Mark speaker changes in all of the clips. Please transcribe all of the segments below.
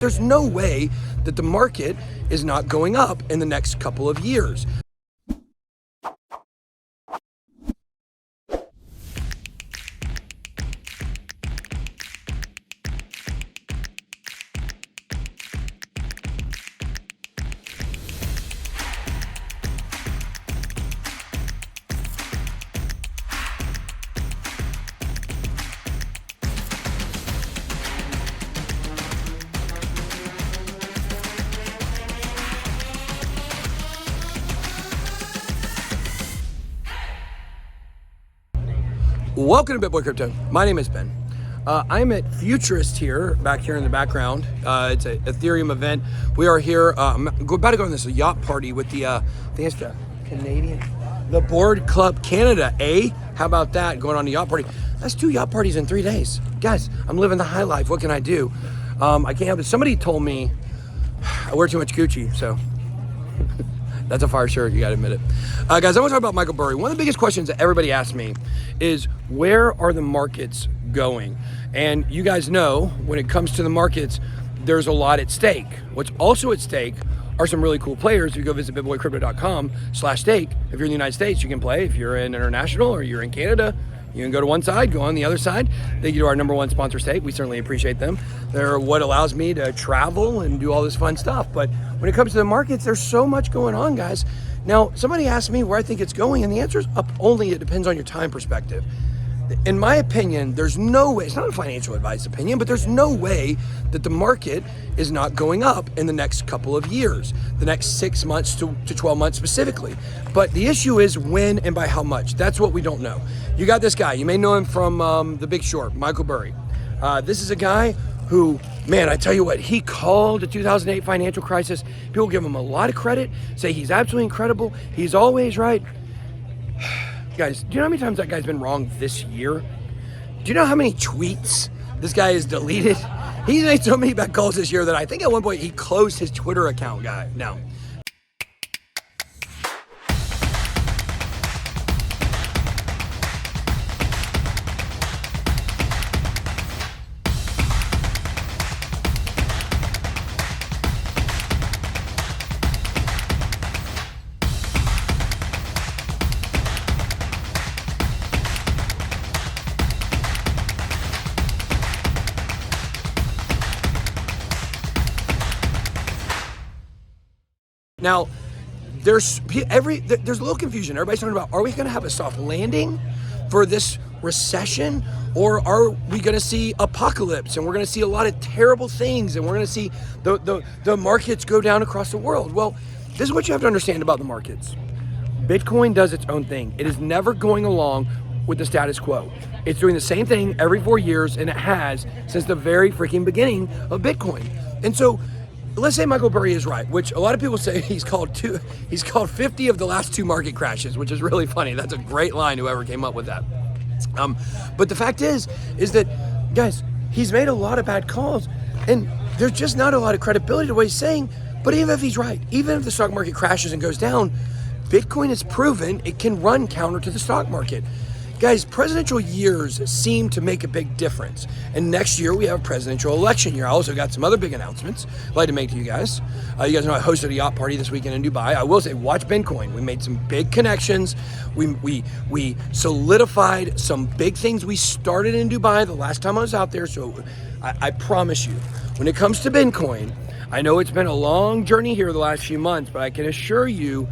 Speaker 1: There's no way that the market is not going up in the next couple of years. Welcome to BitBoy Crypto. My name is Ben. I'm at Futurist here, back here in the background. It's an Ethereum event. We are here. I'm about to go on this yacht party with the, I think it's the Canadian, the Board Club Canada, eh? How about that, going on a yacht party? That's 2 yacht parties in 3 days. Guys, I'm living the high life. What can I do? I can't help it. Somebody told me I wear too much Gucci, so. That's a fire shirt, you gotta admit it. Guys, I want to talk about Michael Burry. One of the biggest questions that everybody asks me is, where are the markets going? And you guys know, when it comes to the markets, there's a lot at stake. What's also at stake are some really cool players. If you go visit bitboycrypto.com/stake, if you're in the United States, you can play. If you're in international or you're in Canada, you can go to one side, go on the other side. Thank you to our #1 sponsor, Stake. We certainly appreciate them. They're what allows me to travel and do all this fun stuff. But when it comes to the markets, there's so much going on, guys. Now, somebody asked me where I think it's going, and the answer is up only. It depends on your time perspective. In my opinion, there's no way, it's not a financial advice opinion, but there's no way that the market is not going up in the next couple of years, the next 6 months to 12 months specifically. But the issue is when and by how much. That's what we don't know. You got this guy, you may know him from The Big Short, Michael Burry. This is a guy who, man, I tell you what, he called the 2008 financial crisis. People give him a lot of credit, say he's absolutely incredible. He's always right. Guys, do you know how many times that guy's been wrong this year? Do you know how many tweets this guy has deleted? He's made so many bad calls this year that I think at one point he closed his Twitter account, guy. Now, Now, there's a little confusion. Everybody's talking about, are we going to have a soft landing for this recession, or are we going to see apocalypse and we're going to see a lot of terrible things and we're going to see the markets go down across the world? Well, this is what you have to understand about the markets. Bitcoin does its own thing. It is never going along with the status quo. It's doing the same thing every 4 years, and it has since the very freaking beginning of Bitcoin. And so, let's say Michael Burry is right, which a lot of people say he's called 50 of the last 2 market crashes, which is really funny. That's a great line, whoever came up with that. But the fact is that, guys, he's made a lot of bad calls, and there's just not a lot of credibility to what he's saying. But even if he's right, even if the stock market crashes and goes down, Bitcoin has proven it can run counter to the stock market. Guys, presidential years seem to make a big difference. And next year we have a presidential election year. I also got some other big announcements I'd like to make to you guys. You guys know I hosted a yacht party this weekend in Dubai. I will say, watch Bitcoin. We made some big connections. We solidified some big things we started in Dubai the last time I was out there. So I promise you, when it comes to Bitcoin, I know it's been a long journey here the last few months, but I can assure you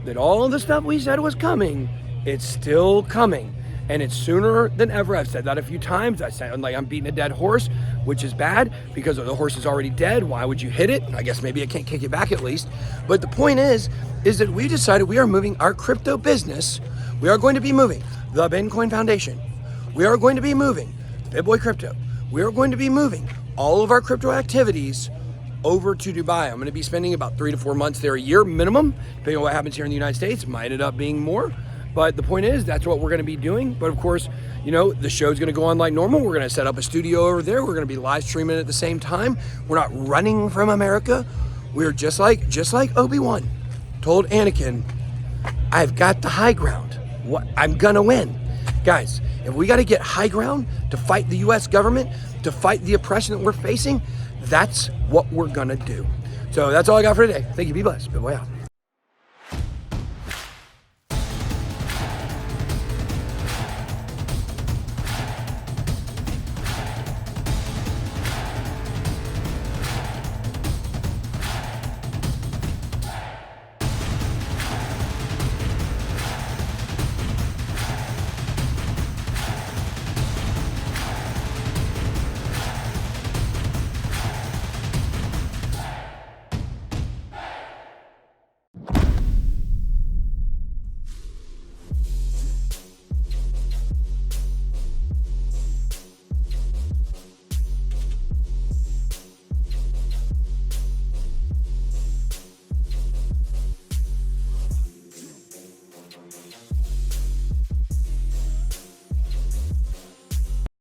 Speaker 1: that all of the stuff we said was coming, it's still coming. And it's sooner than ever. I've said that a few times. I sound like I'm beating a dead horse, which is bad because the horse is already dead. Why would you hit it? I guess maybe I can't kick it back at least. But the point is that we decided we are moving our crypto business. We are going to be moving the Bitcoin Foundation. We are going to be moving BitBoy Crypto. We are going to be moving all of our crypto activities over to Dubai. I'm going to be spending about 3 to 4 months there a year minimum, depending on what happens here in the United States. It might end up being more. But the point is, that's what we're going to be doing. But of course, you know, the show's going to go on like normal. We're going to set up a studio over there. We're going to be live streaming at the same time. We're not running from America. We're just like Obi-Wan told Anakin, I've got the high ground. I'm going to win. Guys, if we got to get high ground to fight the U.S. government, to fight the oppression that we're facing, That's what we're gonna do. So that's all I got for today. Thank you. Be blessed. Bye-bye.